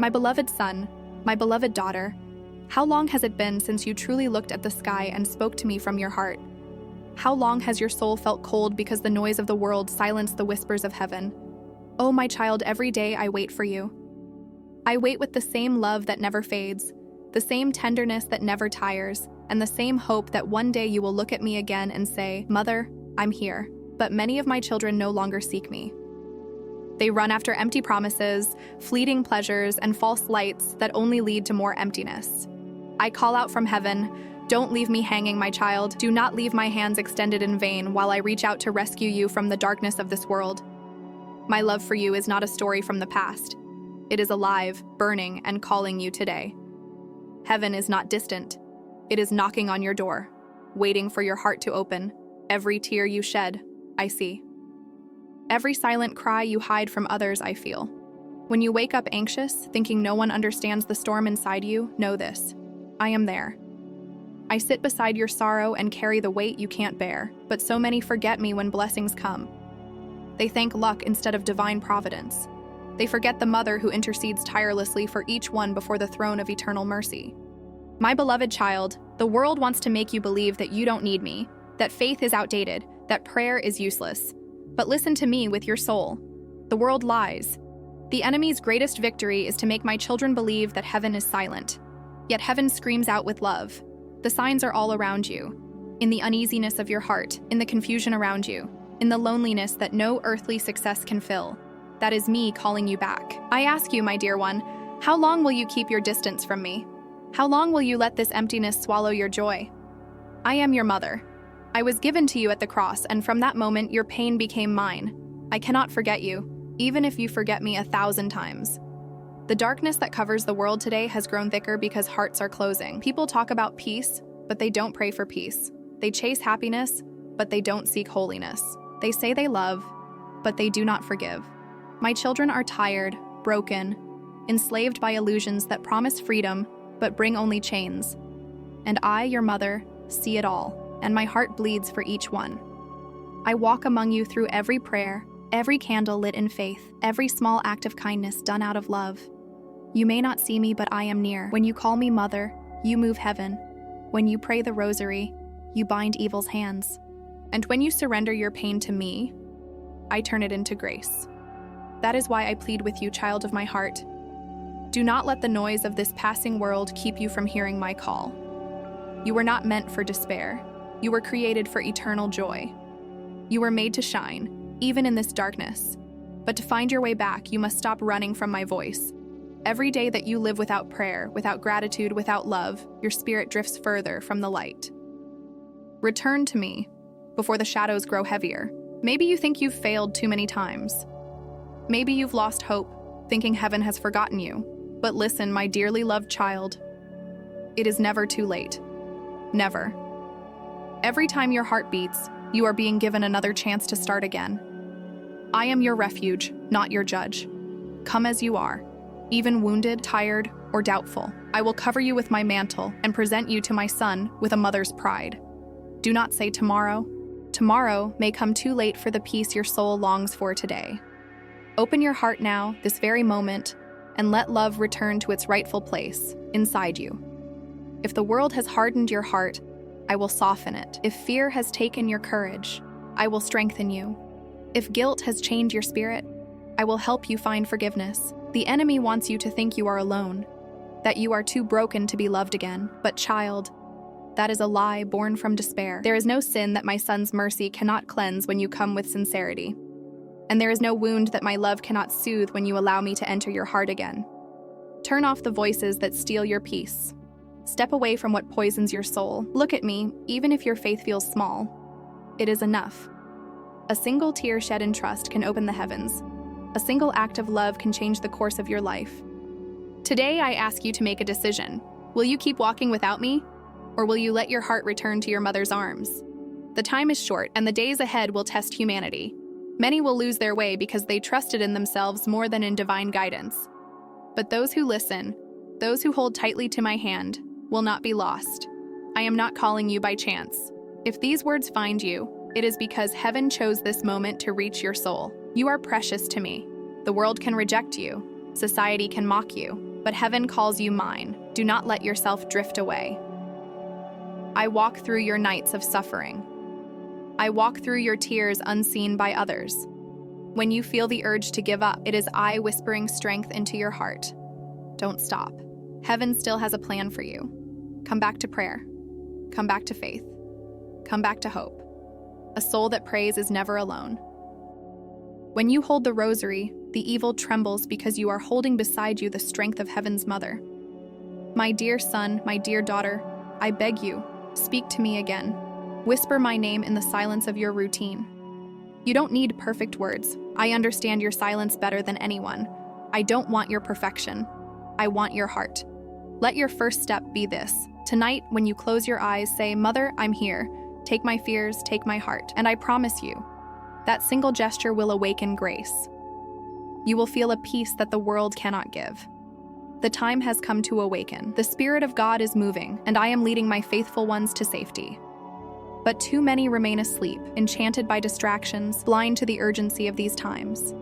My beloved son, my beloved daughter, how long has it been since you truly looked at the sky and spoke to me from your heart? How long has your soul felt cold because the noise of the world silenced the whispers of heaven? Oh, my child, every day I wait for you. I wait with the same love that never fades, the same tenderness that never tires, and the same hope that one day you will look at me again and say, "Mother, I'm here." But many of my children no longer seek me. They run after empty promises, fleeting pleasures, and false lights that only lead to more emptiness. I call out from heaven, "Don't leave me hanging, my child. Do not leave my hands extended in vain while I reach out to rescue you from the darkness of this world." My love for you is not a story from the past. It is alive, burning, and calling you today. Heaven is not distant. It is knocking on your door, waiting for your heart to open. Every tear you shed, I see. Every silent cry you hide from others, I feel. When you wake up anxious, thinking no one understands the storm inside you, know this: I am there. I sit beside your sorrow and carry the weight you can't bear, but so many forget me when blessings come. They thank luck instead of divine providence. They forget the mother who intercedes tirelessly for each one before the throne of eternal mercy. My beloved child, the world wants to make you believe that you don't need me, that faith is outdated, that prayer is useless. But listen to me with your soul. The world lies. The enemy's greatest victory is to make my children believe that heaven is silent. Yet heaven screams out with love. The signs are all around you. In the uneasiness of your heart, in the confusion around you, in the loneliness that no earthly success can fill. That is me calling you back. I ask you, my dear one, how long will you keep your distance from me? How long will you let this emptiness swallow your joy? I am your mother. I was given to you at the cross, and from that moment your pain became mine. I cannot forget you, even if you forget me 1,000 times. The darkness that covers the world today has grown thicker because hearts are closing. People talk about peace, but they don't pray for peace. They chase happiness, but they don't seek holiness. They say they love, but they do not forgive. My children are tired, broken, enslaved by illusions that promise freedom, but bring only chains. And I, your mother, see it all, and my heart bleeds for each one. I walk among you through every prayer, every candle lit in faith, every small act of kindness done out of love. You may not see me, but I am near. When you call me mother, you move heaven. When you pray the rosary, you bind evil's hands. And when you surrender your pain to me, I turn it into grace. That is why I plead with you, child of my heart. Do not let the noise of this passing world keep you from hearing my call. You were not meant for despair. You were created for eternal joy. You were made to shine, even in this darkness. But to find your way back, you must stop running from my voice. Every day that you live without prayer, without gratitude, without love, your spirit drifts further from the light. Return to me before the shadows grow heavier. Maybe you think you've failed too many times. Maybe you've lost hope, thinking heaven has forgotten you. But listen, my dearly loved child, it is never too late. Never. Every time your heart beats, you are being given another chance to start again. I am your refuge, not your judge. Come as you are, even wounded, tired, or doubtful. I will cover you with my mantle and present you to my son with a mother's pride. Do not say tomorrow. Tomorrow may come too late for the peace your soul longs for today. Open your heart now, this very moment, and let love return to its rightful place, inside you. If the world has hardened your heart, I will soften it. If fear has taken your courage, I will strengthen you. If guilt has chained your spirit, I will help you find forgiveness. The enemy wants you to think you are alone, that you are too broken to be loved again. But child, that is a lie born from despair. There is no sin that my son's mercy cannot cleanse when you come with sincerity. And there is no wound that my love cannot soothe when you allow me to enter your heart again. Turn off the voices that steal your peace. Step away from what poisons your soul. Look at me, even if your faith feels small. It is enough. A single tear shed in trust can open the heavens. A single act of love can change the course of your life. Today, I ask you to make a decision. Will you keep walking without me? Or will you let your heart return to your mother's arms? The time is short, and the days ahead will test humanity. Many will lose their way because they trusted in themselves more than in divine guidance. But those who listen, those who hold tightly to my hand, will not be lost. I am not calling you by chance. If these words find you, it is because heaven chose this moment to reach your soul. You are precious to me. The world can reject you. Society can mock you. but heaven calls you mine. Do not let yourself drift away. I walk through your nights of suffering. I walk through your tears unseen by others. When you feel the urge to give up, it is I whispering strength into your heart. Don't stop. Heaven still has a plan for you. Come back to prayer. Come back to faith. Come back to hope. A soul that prays is never alone. When you hold the rosary, the evil trembles because you are holding beside you the strength of Heaven's Mother. My dear son, my dear daughter, I beg you, speak to me again. Whisper my name in the silence of your routine. You don't need perfect words. I understand your silence better than anyone. I don't want your perfection. I want your heart. Let your first step be this. Tonight, when you close your eyes, say, Mother, I'm here. Take my fears, take my heart. And I promise you, that single gesture will awaken grace. You will feel a peace that the world cannot give. The time has come to awaken. The Spirit of God is moving, and I am leading my faithful ones to safety. But too many remain asleep, enchanted by distractions, blind to the urgency of these times.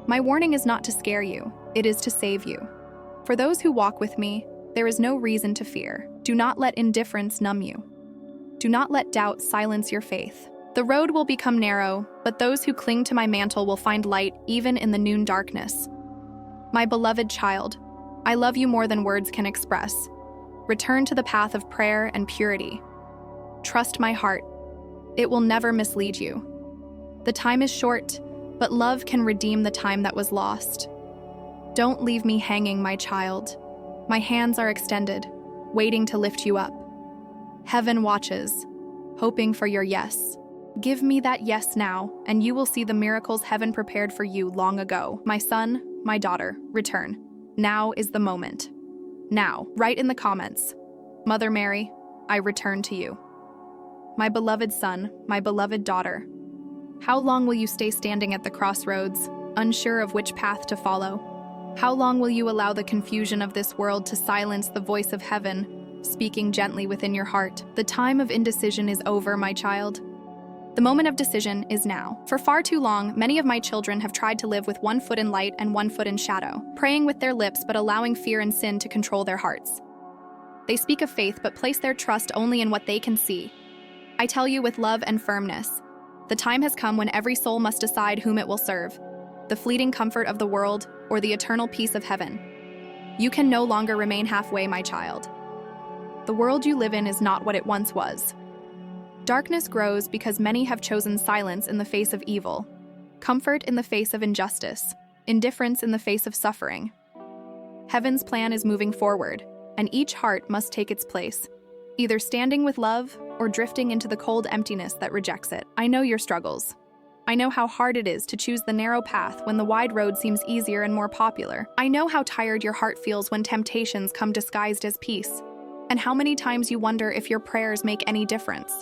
My warning is not to scare you, it is to save you. For those who walk with me, there is no reason to fear. Do not let indifference numb you. Do not let doubt silence your faith. The road will become narrow, but those who cling to my mantle will find light even in the noon darkness. My beloved child, I love you more than words can express. Return to the path of prayer and purity. Trust my heart. It will never mislead you. The time is short, but love can redeem the time that was lost. Don't leave me hanging, my child. My hands are extended, waiting to lift you up. Heaven watches, hoping for your yes. Give me that yes now, and you will see the miracles heaven prepared for you long ago. My son, my daughter, return. Now is the moment. Now, write in the comments, Mother Mary, I return to you. My beloved son, my beloved daughter, how long will you stay standing at the crossroads, unsure of which path to follow? How long will you allow the confusion of this world to silence the voice of heaven, speaking gently within your heart? The time of indecision is over, my child. The moment of decision is now. For far too long, many of my children have tried to live with one foot in light and one foot in shadow, praying with their lips but allowing fear and sin to control their hearts. They speak of faith but place their trust only in what they can see. I tell you with love and firmness, the time has come when every soul must decide whom it will serve, the fleeting comfort of the world or the eternal peace of heaven. You can no longer remain halfway, my child. The world you live in is not what it once was. Darkness grows because many have chosen silence in the face of evil, comfort in the face of injustice, indifference in the face of suffering. Heaven's plan is moving forward, and each heart must take its place, either standing with love or drifting into the cold emptiness that rejects it. I know your struggles. I know how hard it is to choose the narrow path when the wide road seems easier and more popular. I know how tired your heart feels when temptations come disguised as peace, and how many times you wonder if your prayers make any difference.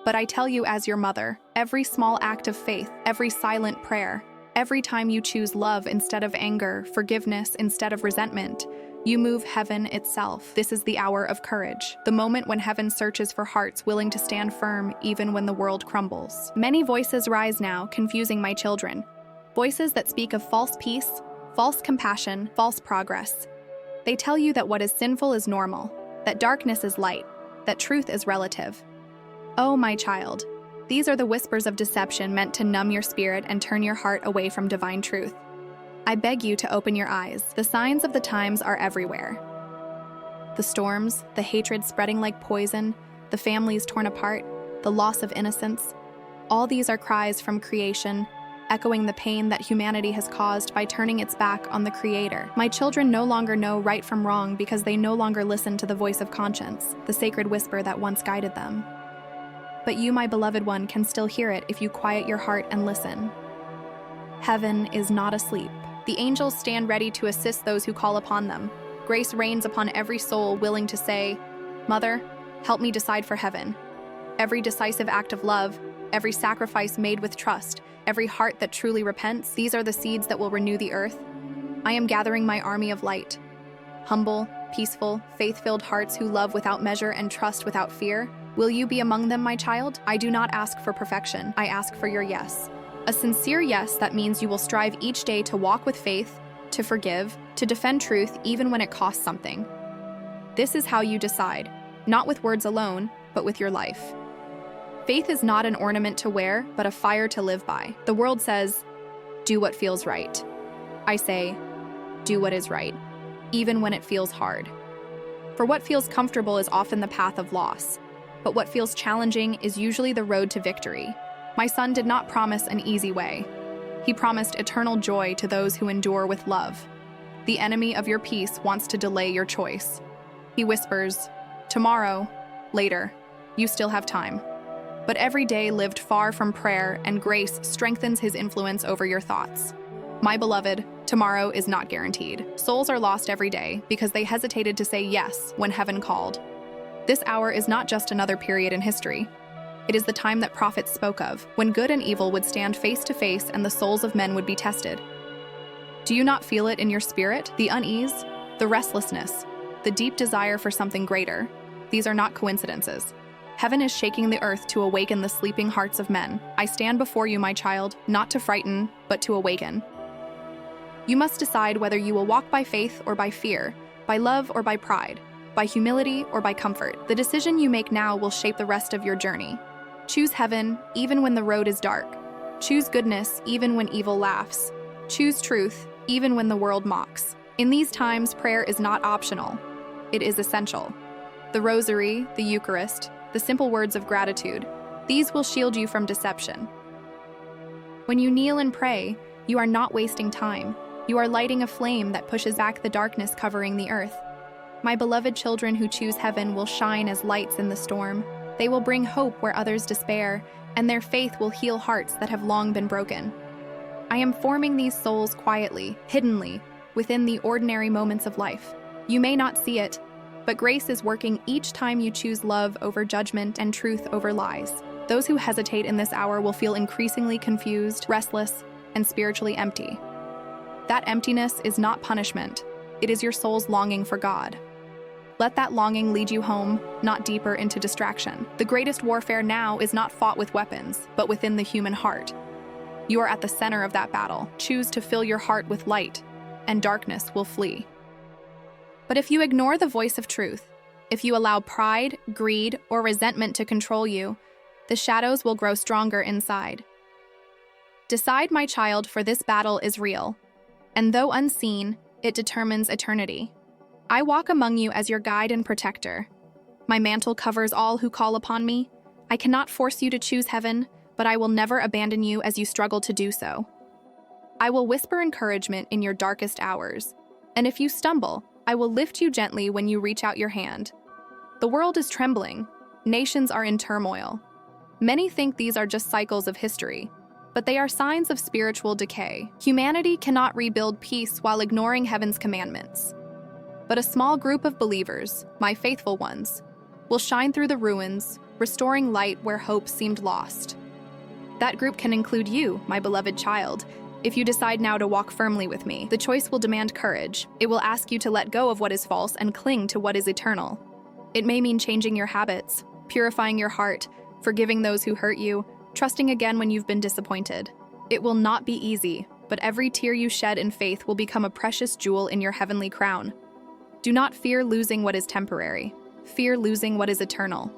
But I tell you as your mother, every small act of faith, every silent prayer, every time you choose love instead of anger, forgiveness instead of resentment, you move heaven itself. This is the hour of courage, the moment when heaven searches for hearts willing to stand firm even when the world crumbles. Many voices rise now, confusing my children. Voices that speak of false peace, false compassion, false progress. They tell you that what is sinful is normal, that darkness is light, that truth is relative. Oh, my child, these are the whispers of deception meant to numb your spirit and turn your heart away from divine truth. I beg you to open your eyes. The signs of the times are everywhere. The storms, the hatred spreading like poison, the families torn apart, the loss of innocence. All these are cries from creation, echoing the pain that humanity has caused by turning its back on the Creator. My children no longer know right from wrong because they no longer listen to the voice of conscience, the sacred whisper that once guided them. But you, my beloved one, can still hear it if you quiet your heart and listen. Heaven is not asleep. The angels stand ready to assist those who call upon them. Grace reigns upon every soul willing to say, Mother, help me decide for heaven. Every decisive act of love, every sacrifice made with trust, every heart that truly repents, these are the seeds that will renew the earth. I am gathering my army of light. Humble, peaceful, faith-filled hearts who love without measure and trust without fear. Will you be among them, my child? I do not ask for perfection. I ask for your yes. A sincere yes that means you will strive each day to walk with faith, to forgive, to defend truth even when it costs something. This is how you decide, not with words alone, but with your life. Faith is not an ornament to wear, but a fire to live by. The world says, do what feels right. I say, do what is right, even when it feels hard. For what feels comfortable is often the path of loss, but what feels challenging is usually the road to victory. My son did not promise an easy way. He promised eternal joy to those who endure with love. The enemy of your peace wants to delay your choice. He whispers, tomorrow, later, you still have time. But every day lived far from prayer and grace strengthens his influence over your thoughts. My beloved, tomorrow is not guaranteed. Souls are lost every day because they hesitated to say yes when heaven called. This hour is not just another period in history. It is the time that prophets spoke of, when good and evil would stand face to face and the souls of men would be tested. Do you not feel it in your spirit? The unease, the restlessness, the deep desire for something greater. These are not coincidences. Heaven is shaking the earth to awaken the sleeping hearts of men. I stand before you, my child, not to frighten, but to awaken. You must decide whether you will walk by faith or by fear, by love or by pride, by humility or by comfort. The decision you make now will shape the rest of your journey. Choose heaven, even when the road is dark. Choose goodness, even when evil laughs. Choose truth, even when the world mocks. In these times, prayer is not optional. It is essential. The Rosary, the Eucharist, the simple words of gratitude, these will shield you from deception. When you kneel and pray, you are not wasting time. You are lighting a flame that pushes back the darkness covering the earth. My beloved children who choose heaven will shine as lights in the storm. They will bring hope where others despair, and their faith will heal hearts that have long been broken. I am forming these souls quietly, hiddenly, within the ordinary moments of life. You may not see it, but grace is working each time you choose love over judgment and truth over lies. Those who hesitate in this hour will feel increasingly confused, restless, and spiritually empty. That emptiness is not punishment. It is your soul's longing for God. Let that longing lead you home, not deeper into distraction. The greatest warfare now is not fought with weapons, but within the human heart. You are at the center of that battle. Choose to fill your heart with light, and darkness will flee. But if you ignore the voice of truth, if you allow pride, greed, or resentment to control you, the shadows will grow stronger inside. Decide, my child, for this battle is real, and though unseen, it determines eternity. I walk among you as your guide and protector. My mantle covers all who call upon me. I cannot force you to choose heaven, but I will never abandon you as you struggle to do so. I will whisper encouragement in your darkest hours, and if you stumble, I will lift you gently when you reach out your hand. The world is trembling. Nations are in turmoil. Many think these are just cycles of history, but they are signs of spiritual decay. Humanity cannot rebuild peace while ignoring heaven's commandments. But a small group of believers, my faithful ones, will shine through the ruins, restoring light where hope seemed lost. That group can include you, my beloved child. If you decide now to walk firmly with me, the choice will demand courage. It will ask you to let go of what is false and cling to what is eternal. It may mean changing your habits, purifying your heart, forgiving those who hurt you, trusting again when you've been disappointed. It will not be easy, but every tear you shed in faith will become a precious jewel in your heavenly crown. Do not fear losing what is temporary. Fear losing what is eternal.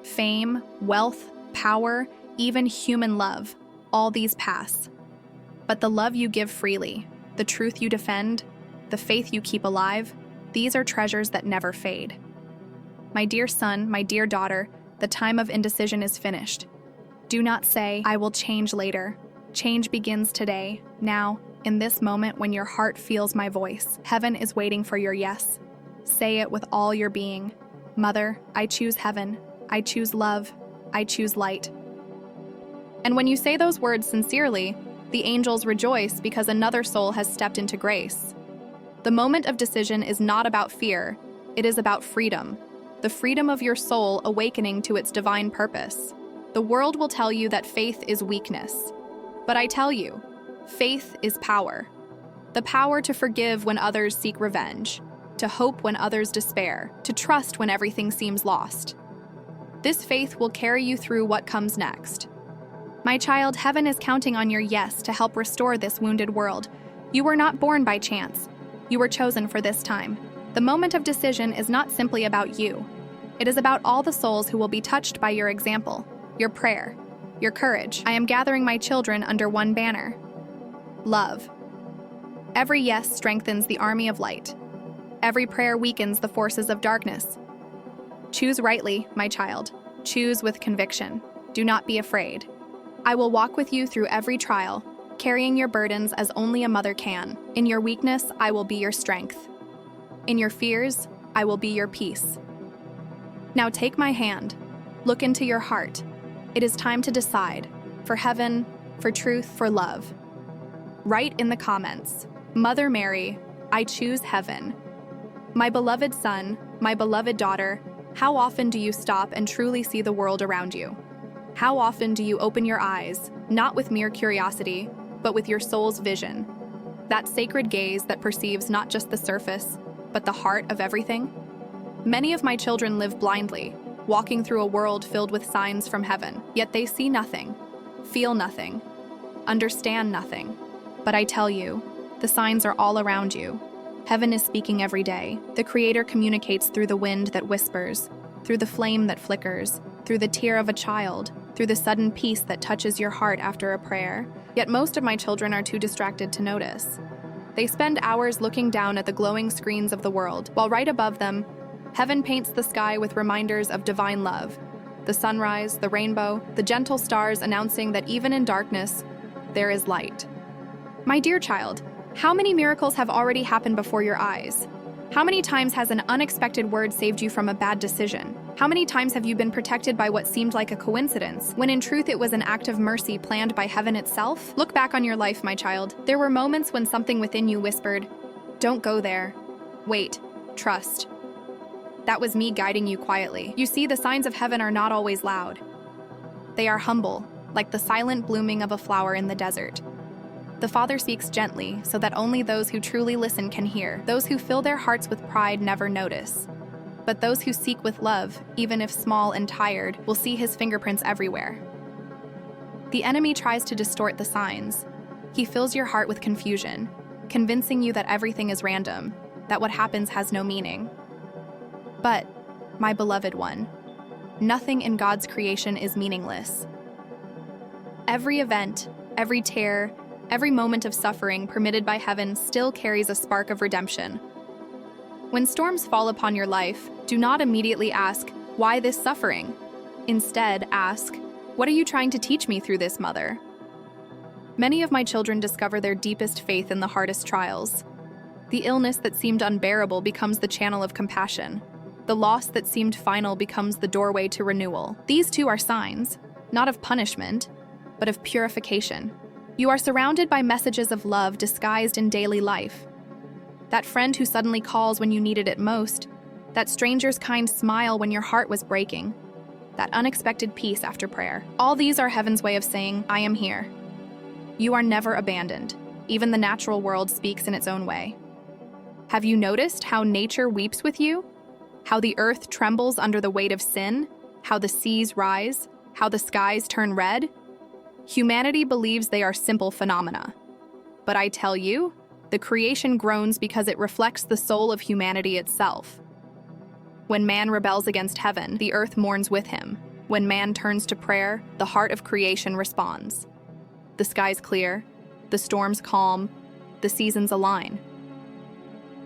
Fame, wealth, power, even human love, all these pass. But the love you give freely, the truth you defend, the faith you keep alive, these are treasures that never fade. My dear son, my dear daughter, the time of indecision is finished. Do not say, I will change later. Change begins today, now, in this moment when your heart feels my voice. Heaven is waiting for your yes. Say it with all your being. Mother, I choose heaven. I choose love. I choose light. And when you say those words sincerely, the angels rejoice because another soul has stepped into grace. The moment of decision is not about fear, it is about freedom. The freedom of your soul awakening to its divine purpose. The world will tell you that faith is weakness. But I tell you, faith is power. The power to forgive when others seek revenge, to hope when others despair, to trust when everything seems lost. This faith will carry you through what comes next. My child, heaven is counting on your yes to help restore this wounded world. You were not born by chance. You were chosen for this time. The moment of decision is not simply about you. It is about all the souls who will be touched by your example, your prayer, your courage. I am gathering my children under one banner: love. Every yes strengthens the army of light. Every prayer weakens the forces of darkness. Choose rightly, my child. Choose with conviction. Do not be afraid. I will walk with you through every trial, carrying your burdens as only a mother can. In your weakness, I will be your strength. In your fears, I will be your peace. Now take my hand. Look into your heart. It is time to decide, for heaven, for truth, for love. Write in the comments, Mother Mary, I choose heaven. My beloved son, my beloved daughter, how often do you stop and truly see the world around you? How often do you open your eyes, not with mere curiosity, but with your soul's vision? That sacred gaze that perceives not just the surface, but the heart of everything? Many of my children live blindly, walking through a world filled with signs from heaven, yet they see nothing, feel nothing, understand nothing. But I tell you, the signs are all around you. Heaven is speaking every day. The Creator communicates through the wind that whispers, through the flame that flickers, through the tear of a child, through the sudden peace that touches your heart after a prayer. Yet most of my children are too distracted to notice. They spend hours looking down at the glowing screens of the world, while right above them, heaven paints the sky with reminders of divine love. The sunrise, the rainbow, the gentle stars announcing that even in darkness, there is light. My dear child, how many miracles have already happened before your eyes? How many times has an unexpected word saved you from a bad decision? How many times have you been protected by what seemed like a coincidence, when in truth it was an act of mercy planned by heaven itself? Look back on your life, my child. There were moments when something within you whispered, "Don't go there. Wait. Trust." That was me guiding you quietly. You see, the signs of heaven are not always loud. They are humble, like the silent blooming of a flower in the desert. The Father speaks gently, so that only those who truly listen can hear. Those who fill their hearts with pride never notice. But those who seek with love, even if small and tired, will see his fingerprints everywhere. The enemy tries to distort the signs. He fills your heart with confusion, convincing you that everything is random, that what happens has no meaning. But, my beloved one, nothing in God's creation is meaningless. Every event, every tear, every moment of suffering permitted by heaven still carries a spark of redemption. When storms fall upon your life, do not immediately ask, "Why this suffering?" Instead, ask, "What are you trying to teach me through this, Mother?" Many of my children discover their deepest faith in the hardest trials. The illness that seemed unbearable becomes the channel of compassion. The loss that seemed final becomes the doorway to renewal. These too are signs, not of punishment, but of purification. You are surrounded by messages of love disguised in daily life. That friend who suddenly calls when you needed it most, that stranger's kind smile when your heart was breaking, that unexpected peace after prayer. All these are heaven's way of saying, "I am here." You are never abandoned. Even the natural world speaks in its own way. Have you noticed how nature weeps with you? How the earth trembles under the weight of sin? How the seas rise? How the skies turn red? Humanity believes they are simple phenomena. But I tell you, the creation groans because it reflects the soul of humanity itself. When man rebels against heaven, the earth mourns with him. When man turns to prayer, the heart of creation responds. The skies clear, the storms calm, the seasons align.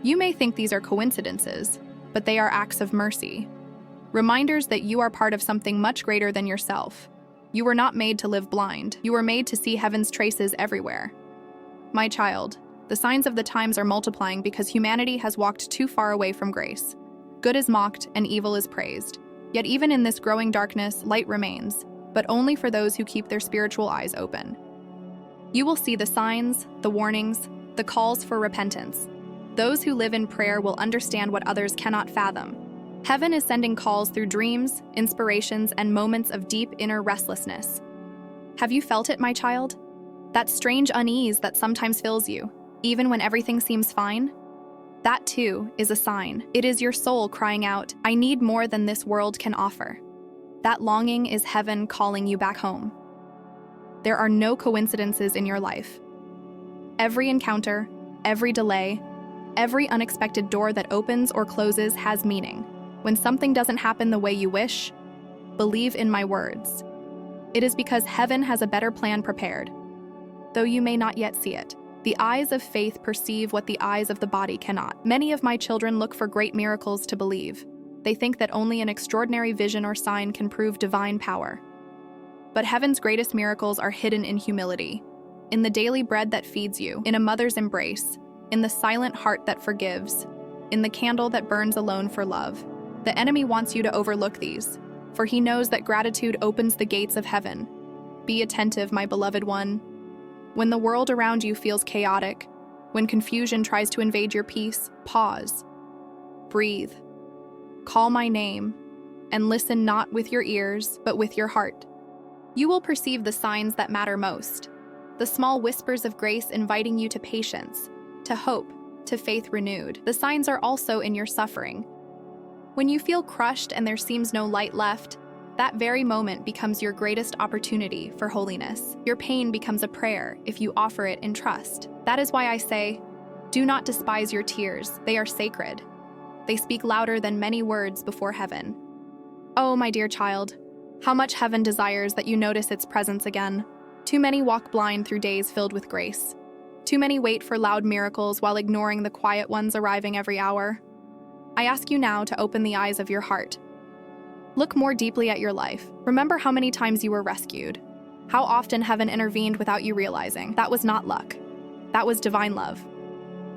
You may think these are coincidences, but they are acts of mercy. Reminders that you are part of something much greater than yourself. You were not made to live blind. You were made to see heaven's traces everywhere. My child, the signs of the times are multiplying because humanity has walked too far away from grace. Good is mocked and evil is praised. Yet even in this growing darkness, light remains, but only for those who keep their spiritual eyes open. You will see the signs, the warnings, the calls for repentance. Those who live in prayer will understand what others cannot fathom. Heaven is sending calls through dreams, inspirations, and moments of deep inner restlessness. Have you felt it, my child? That strange unease that sometimes fills you, even when everything seems fine? That too is a sign. It is your soul crying out, "I need more than this world can offer." That longing is heaven calling you back home. There are no coincidences in your life. Every encounter, Every delay, every unexpected door that opens or closes has meaning. When something doesn't happen the way you wish, believe in my words. It is because heaven has a better plan prepared, though you may not yet see it. The eyes of faith perceive what the eyes of the body cannot. Many of my children look for great miracles to believe. They think that only an extraordinary vision or sign can prove divine power. But heaven's greatest miracles are hidden in humility, in the daily bread that feeds you, in a mother's embrace, in the silent heart that forgives, in the candle that burns alone for love. The enemy wants you to overlook these, for he knows that gratitude opens the gates of heaven. Be attentive, my beloved one. When the world around you feels chaotic, when confusion tries to invade your peace, pause. Breathe. Call my name, and listen not with your ears, but with your heart. You will perceive the signs that matter most, the small whispers of grace inviting you to patience, to hope, to faith renewed. The signs are also in your suffering. When you feel crushed and there seems no light left, that very moment becomes your greatest opportunity for holiness. Your pain becomes a prayer if you offer it in trust. That is why I say, do not despise your tears. They are sacred. They speak louder than many words before heaven. Oh, my dear child, how much heaven desires that you notice its presence again. Too many walk blind through days filled with grace. Too many wait for loud miracles while ignoring the quiet ones arriving every hour. I ask you now to open the eyes of your heart. Look more deeply at your life. Remember how many times you were rescued, how often heaven intervened without you realizing. That was not luck. That was divine love.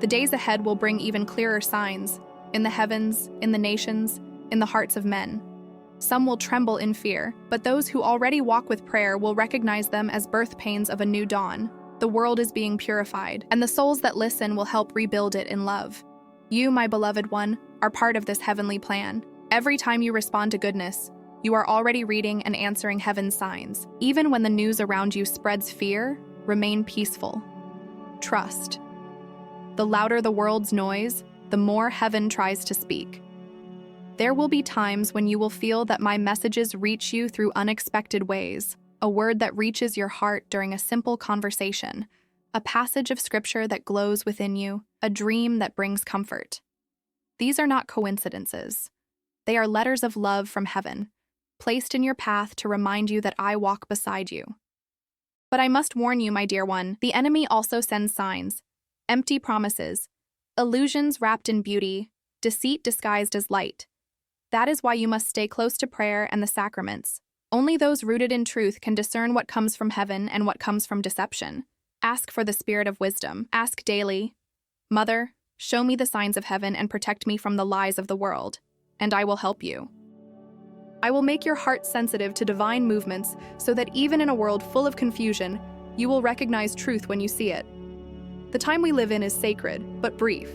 The days ahead will bring even clearer signs, in the heavens, in the nations, in the hearts of men. Some will tremble in fear, but those who already walk with prayer will recognize them as birth pains of a new dawn. The world is being purified, and the souls that listen will help rebuild it in love. You, my beloved one, are part of this heavenly plan. Every time you respond to goodness, you are already reading and answering heaven's signs. Even when the news around you spreads fear, remain peaceful. Trust. The louder the world's noise, the more heaven tries to speak. There will be times when you will feel that my messages reach you through unexpected ways, a word that reaches your heart during a simple conversation, a passage of scripture that glows within you, a dream that brings comfort. These are not coincidences. They are letters of love from heaven, placed in your path to remind you that I walk beside you. But I must warn you, my dear one, the enemy also sends signs, empty promises, illusions wrapped in beauty, deceit disguised as light. That is why you must stay close to prayer and the sacraments. Only those rooted in truth can discern what comes from heaven and what comes from deception. Ask for the spirit of wisdom. Ask daily, Mother, show me the signs of heaven and protect me from the lies of the world, and I will help you. I will make your heart sensitive to divine movements so that even in a world full of confusion, you will recognize truth when you see it. The time we live in is sacred, but brief.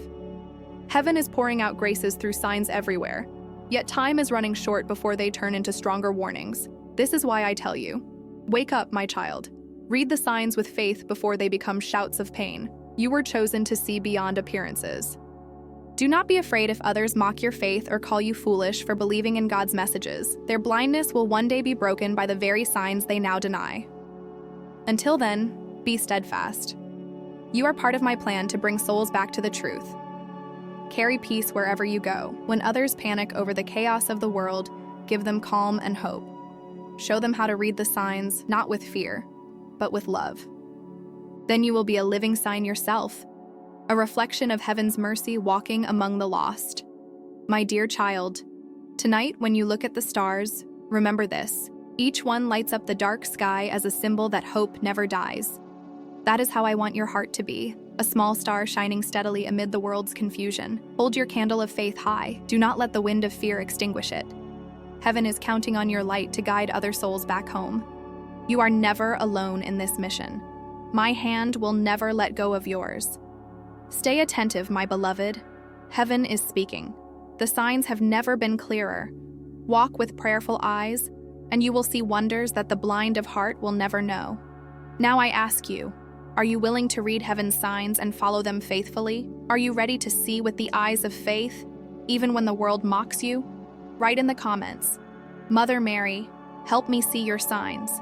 Heaven is pouring out graces through signs everywhere, yet time is running short before they turn into stronger warnings. This is why I tell you, wake up, my child. Read the signs with faith before they become shouts of pain. You were chosen to see beyond appearances. Do not be afraid if others mock your faith or call you foolish for believing in God's messages. Their blindness will one day be broken by the very signs they now deny. Until then, be steadfast. You are part of my plan to bring souls back to the truth. Carry peace wherever you go. When others panic over the chaos of the world, give them calm and hope. Show them how to read the signs, not with fear, but with love. Then you will be a living sign yourself, a reflection of heaven's mercy walking among the lost. My dear child, tonight when you look at the stars, remember this. Each one lights up the dark sky as a symbol that hope never dies. That is how I want your heart to be, a small star shining steadily amid the world's confusion. Hold your candle of faith high. Do not let the wind of fear extinguish it. Heaven is counting on your light to guide other souls back home. You are never alone in this mission. My hand will never let go of yours. Stay attentive, my beloved. Heaven is speaking. The signs have never been clearer. Walk with prayerful eyes, and you will see wonders that the blind of heart will never know. Now I ask you, are you willing to read heaven's signs and follow them faithfully? Are you ready to see with the eyes of faith, even when the world mocks you? Write in the comments, Mother Mary, help me see your signs.